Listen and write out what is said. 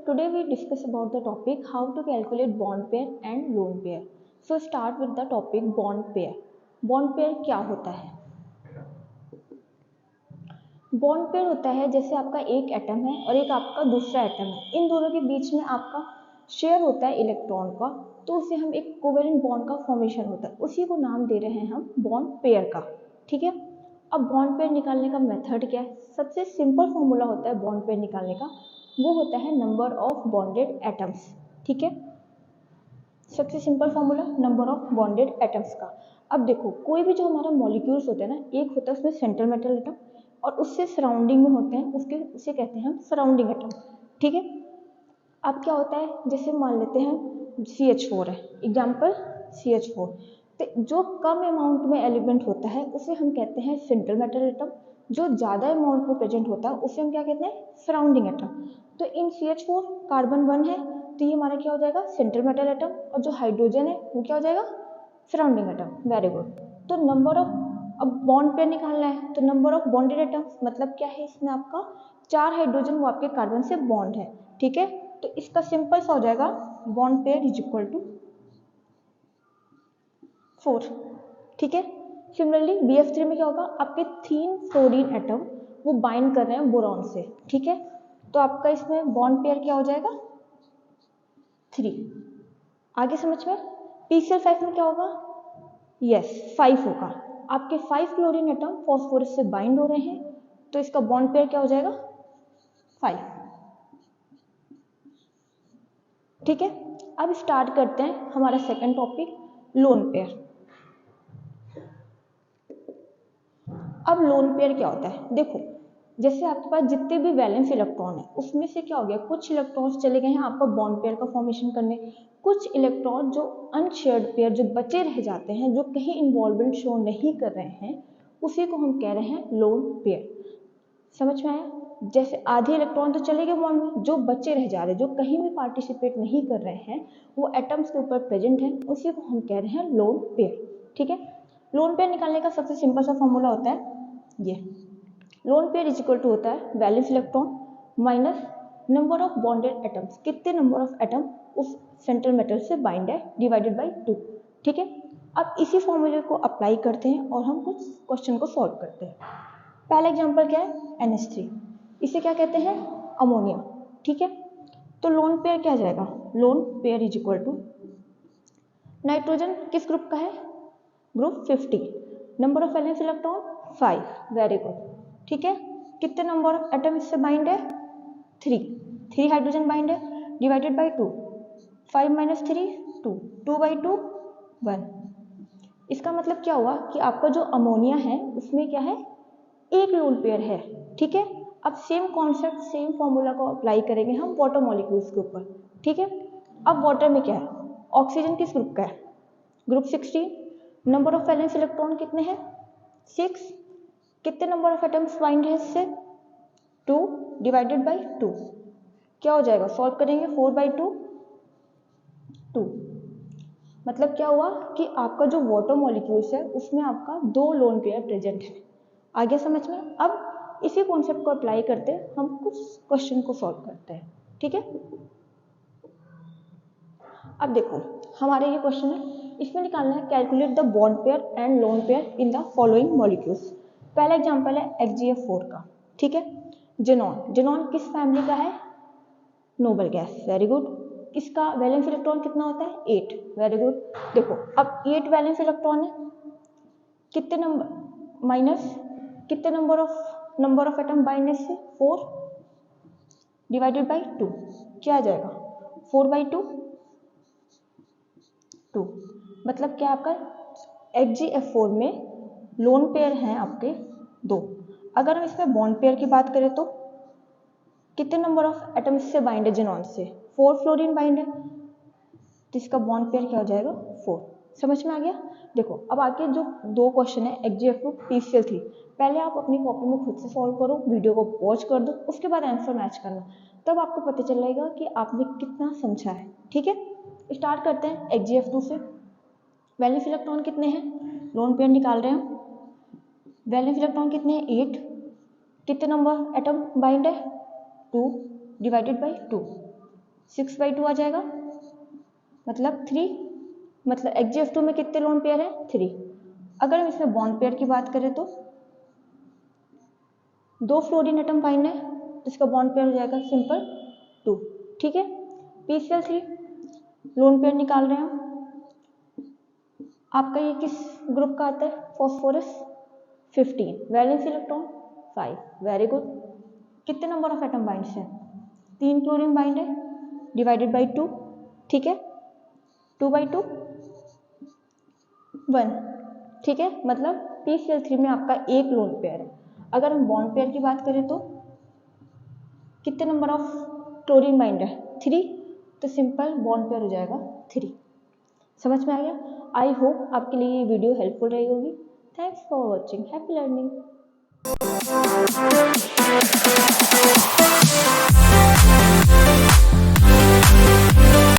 today we discuss about the topic how to calculate bond pair and lone pair. So start with the topic bond pair. Bond pair क्या होता है? Bond pair होता है जैसे आपका एक atom है और एक आपका दूसरा एटम है, इन दोनों के बीच में आपका शेयर होता है इलेक्ट्रॉन का, तो उसे हम एक कोवेलेंट बॉन्ड का फॉर्मेशन होता है, उसी को नाम दे रहे हैं हम बॉन्ड पेयर का। ठीक है, अब बॉन्ड पेयर निकालने का मेथड क्या है? सबसे सिंपल फॉर्मूला होता है बॉन्ड पेयर निकालने का, वो होता है नंबर ऑफ बॉन्डेड एटम्स। ठीक है, सबसे simple formula number of bonded atoms का। अब देखो, कोई भी जो हमारा मॉलिक्यूल्स होते हैं ना, एक होता है उसमें सेंट्रल मेटल एटम और उससे सराउंडिंग में होते हैं उसे कहते हैं हम सराउंडिंग एटम। ठीक है, अब क्या होता है, जैसे मान लेते हैं CH4 है, एग्जाम्पल CH4, तो जो कम अमाउंट में एलिमेंट होता है उसे हम कहते हैं सेंट्रल मेटल एटम, जो ज़्यादा अमाउंट में प्रेजेंट होता है उसे हम क्या कहते हैं, सराउंडिंग एटम। तो इन CH4 कार्बन 1 है, तो ये हमारा क्या हो जाएगा, सेंट्रल मेटल एटम, और जो हाइड्रोजन है वो क्या हो जाएगा, सराउंडिंग एटम। Very good. तो नंबर ऑफ, अब बॉन्ड पेयर निकालना है, तो नंबर ऑफ बॉन्डेड एटम्स मतलब क्या है, इसमें आपका 4 हाइड्रोजन वो आपके कार्बन से बॉन्ड है। ठीक है, तो इसका सिंपल सा हो जाएगा bond pair is equal to 4। ठीक है, सिमिलरली BF3 में क्या होगा, आपके 3 फ्लोरीन एटम वो बाइंड कर रहे हैं बोरॉन से। ठीक है, तो आपका इसमें बॉन्ड पेयर क्या हो जाएगा, 3। आगे समझ में। PCl5 में क्या होगा, यस 5 होगा, आपके 5 क्लोरीन एटम फॉस्फोरस से बाइंड हो रहे हैं, तो इसका बॉन्ड पेयर क्या हो जाएगा, 5। ठीक है, अब स्टार्ट करते हैं हमारा सेकंड टॉपिक, लोन पेयर। अब लोन पेयर क्या होता है, देखो जैसे आपके पास जितने भी वैलेंस इलेक्ट्रॉन है उसमें से क्या हो गया, कुछ इलेक्ट्रॉन्स चले गए हैं आपका बॉन्ड पेयर का फॉर्मेशन करने, कुछ इलेक्ट्रॉन जो अनशेयर्ड पेयर जो बचे रह जाते हैं, जो कहीं इन्वॉल्वमेंट शो नहीं कर रहे हैं, उसी को हम कह रहे हैं लोन पेयर। समझ में आया? जैसे आधे इलेक्ट्रॉन तो चले गए बॉन्ड में, जो बच्चे रह जा रहे हैं, जो कहीं भी पार्टिसिपेट नहीं कर रहे हैं, वो एटम्स के ऊपर प्रेजेंट है, उसी को हम कह रहे हैं लोन पेयर। ठीक है, लोन पेयर निकालने का सबसे सिंपल सा फॉर्मूला होता है ये, lone pair is equal to होता है valence electron minus number of bonded atoms, कितने नंबर ऑफ एटम उस सेंट्रल मेटल से बाइंड है, डिवाइडेड बाई 2। ठीक है, अब इसी फॉर्मूले को अप्लाई करते हैं और हम कुछ क्वेश्चन को सॉल्व करते हैं। पहला एग्जांपल क्या है, NH3, इसे क्या कहते हैं, अमोनिया। ठीक है, तो लोन पेयर क्या आ जाएगा, lone pair is equal to, nitrogen किस ग्रुप का है, group 50, number of valence electron 5। Very good. ठीक है, कितने नंबर ऑफ एटम इससे बाइंड है, 3 हाइड्रोजन बाइंड है, डिवाइडेड बाई 2, 5 माइनस 3 2, 2 बाई 2 1। इसका मतलब क्या हुआ कि आपका जो अमोनिया है उसमें क्या है, एक लोन पेयर है। ठीक है, अब सेम कॉन्सेप्ट सेम फॉर्मूला को अप्लाई करेंगे हम वाटर मॉलिक्यूल्स के ऊपर। ठीक है, अब वाटर में क्या है, ऑक्सीजन किस ग्रुप का है, group 16, number of valence electron कितने हैं, 6, कितने नंबर ऑफ एटम्स बाइंड है इससे, 2 डिवाइडेड बाई 2, क्या हो जाएगा, सॉल्व करेंगे 4 बाई 2 2। मतलब क्या हुआ कि आपका जो वाटर मॉलिक्यूल्स है उसमें आपका 2 लोन पेयर प्रेजेंट है। आगे समझ में। अब इसी कॉन्सेप्ट को अप्लाई करते हैं हम कुछ क्वेश्चन को सॉल्व करते हैं। ठीक है, अब देखो हमारे ये क्वेश्चन है, इसमें निकालना है calculate the bond pair and lone pair in the following molecules. पहला एग्जांपल है HgF4 का। ठीक है, जेनॉन, जेनॉन किस फैमिली का है, नोबल गैस। Very good. इसका वैलेंस इलेक्ट्रॉन कितना होता है, 8। Very good. देखो अब 8 वैलेंस इलेक्ट्रॉन है, कितने नंबर माइनस कितने नंबर ऑफ एटम बाइंड से, 4 डिवाइडेड बाई 2, क्या आ जाएगा, 4 बाई 2 2। मतलब क्या आपका HgF4 में लोन पेयर हैं आपके 2। अगर हम इसमें बॉन्ड पेयर की बात करें तो कितने नंबर ऑफ एटम से बाइंड है, जेनॉन से 4 फ्लोरीन बाइंड है, तो इसका बॉन्ड पेयर क्या हो जाएगा, 4। समझ में आ गया। देखो अब आगे जो 2 क्वेश्चन है HgF2 PCl3, पहले आप अपनी कॉपी में खुद से सॉल्व करो, वीडियो को पॉज कर दो, उसके बाद आंसर मैच करना, तब आपको पता चलेगा कि आपने कितना समझा है। ठीक है, स्टार्ट करते हैं HgF2 से। वैलेंस इलेक्ट्रॉन कितने हैं, लोन पेयर निकाल रहे हैं, वैलेंस इलेक्ट्रॉन कितने हैं, 8, कितने नंबर एटम बाइंड है, 2 डिवाइडेड बाई 2, 6/2 आ जाएगा, मतलब 3, मतलब HgF2 में कितने लोन पेयर है 3। अगर हम इसमें बॉन्ड पेयर की बात करें तो 2 फ्लोरीन एटम फाइंड है तो इसका बॉन्ड पेयर हो जाएगा सिंपल 2, ठीक है। PCl3 लोन पेयर निकाल रहे हैं हम, आपका ये किस ग्रुप का आता है, phosphorus 15, valence electron 5, very good. कितने नंबर ऑफ एटम बाइंड्स हैं, 3 क्लोरीन बाइंड है, डिवाइडेड बाई 2, ठीक है, 2/2 1, ठीक है, मतलब PCl3 में आपका एक लोन पेयर है। अगर हम बॉन्ड पेयर की बात करें तो कितने नंबर ऑफ क्लोरीन बाइंड है 3, तो सिंपल बॉन्ड पेयर हो जाएगा 3। समझ में आ गया? आई होप आपके लिए ये वीडियो हेल्पफुल रही होगी। Thanks for watching, happy learning.